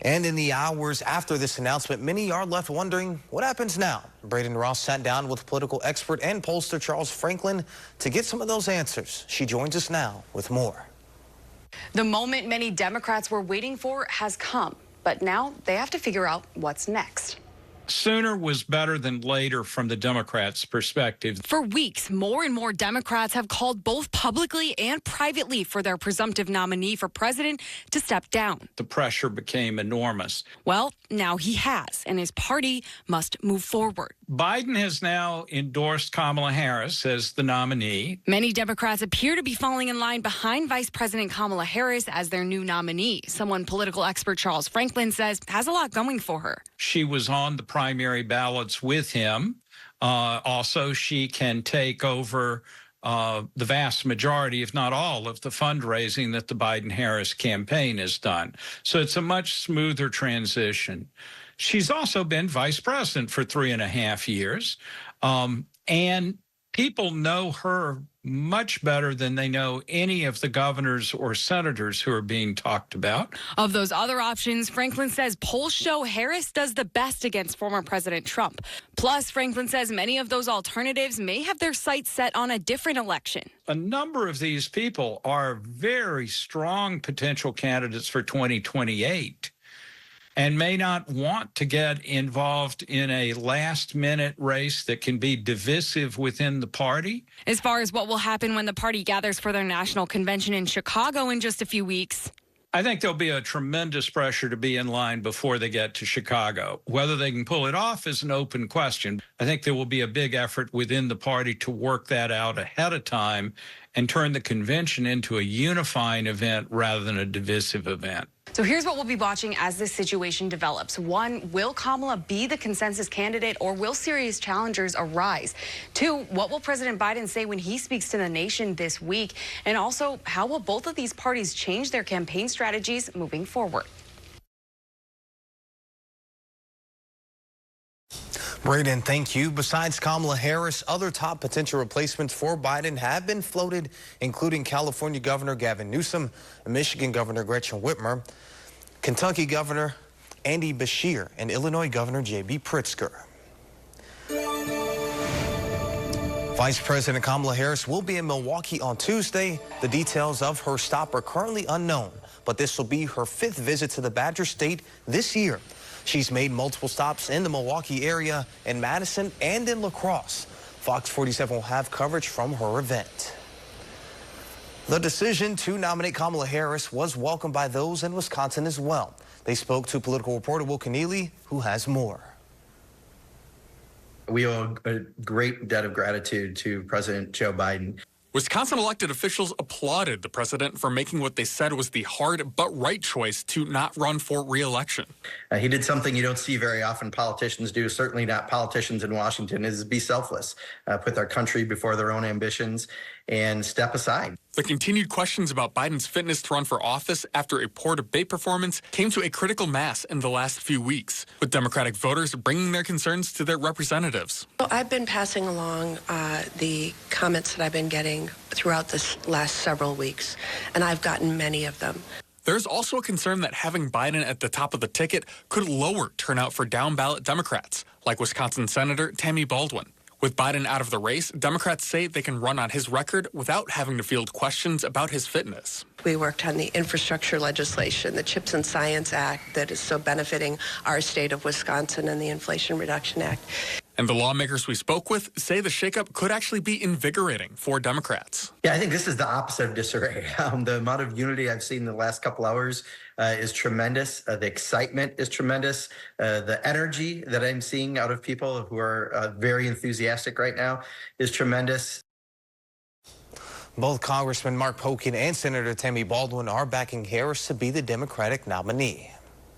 And in the hours after this announcement, many are left wondering what happens now. Braden Ross sat down with political expert and pollster Charles Franklin to get some of those answers. She joins us now with more. The moment many Democrats were waiting for has come, but now they have to figure out what's next. Sooner was better than later from the Democrats' perspective. For weeks, more and more Democrats have called both publicly and privately for their presumptive nominee for president to step down. The pressure became enormous. Well, now he has, and his party must move forward. Biden has now endorsed Kamala Harris as the nominee. Many Democrats appear to be falling in line behind Vice President Kamala Harris as their new nominee, someone political expert Charles Franklin says has a lot going for her. She was on the primary ballots with him. Also, she can take over the vast majority, if not all, of the fundraising that the Biden-Harris campaign has done. So it's a much smoother transition. She's also been vice president for 3.5 years, and people know her much better than they know any of the governors or senators who are being talked about. Of those other options, Franklin says polls show Harris does the best against former President Trump. Plus, Franklin says many of those alternatives may have their sights set on a different election. A number of these people are very strong potential candidates for 2028. And may not want to get involved in a last-minute race that can be divisive within the party. As far as what will happen when the party gathers for their national convention in Chicago in just a few weeks, I think there'll be a tremendous pressure to be in line before they get to Chicago. Whether they can pull it off is an open question. I think there will be a big effort within the party to work that out ahead of time and turn the convention into a unifying event rather than a divisive event. So here's what we'll be watching as this situation develops. 1, will Kamala be the consensus candidate, or will serious challengers arise? 2, what will President Biden say when he speaks to the nation this week? And also, how will both of these parties change their campaign strategies moving forward? Braden, thank you. Besides Kamala Harris, other top potential replacements for Biden have been floated, including California Governor Gavin Newsom, Michigan Governor Gretchen Whitmer, Kentucky Governor Andy Beshear, and Illinois Governor J.B. Pritzker. Vice President Kamala Harris will be in Milwaukee on Tuesday. The details of her stop are currently unknown, but this will be her 5th visit to the Badger State this year. She's made multiple stops in the Milwaukee area, in Madison, and in La Crosse. Fox 47 will have coverage from her event. The decision to nominate Kamala Harris was welcomed by those in Wisconsin as well. They spoke to political reporter Will Keneally, who has more. We owe a great debt of gratitude to President Joe Biden. Wisconsin elected officials applauded the president for making what they said was the hard but right choice to not run for re-election. He did something you don't see very often politicians do, certainly not politicians in Washington, is be selfless, put their country before their own ambitions, and step aside. The continued questions about Biden's fitness to run for office after a poor debate performance came to a critical mass in the last few weeks, with Democratic voters bringing their concerns to their representatives. Well, I've been passing along the comments that I've been getting throughout this last several weeks, and I've gotten many of them. There's also a concern that having Biden at the top of the ticket could lower turnout for down-ballot Democrats, like Wisconsin Senator Tammy Baldwin. With Biden out of the race, Democrats say they can run on his record without having to field questions about his fitness. We worked on the infrastructure legislation, the CHIPS and Science Act that is so benefiting our state of Wisconsin, and the Inflation Reduction Act. And the lawmakers we spoke with say the shakeup could actually be invigorating for Democrats. Yeah, I think this is the opposite of disarray. The amount of unity I've seen in the last couple hours is tremendous. The excitement is tremendous. The energy that I'm seeing out of people who are very enthusiastic right now is tremendous. Both Congressman Mark Pocan and Senator Tammy Baldwin are backing Harris to be the Democratic nominee.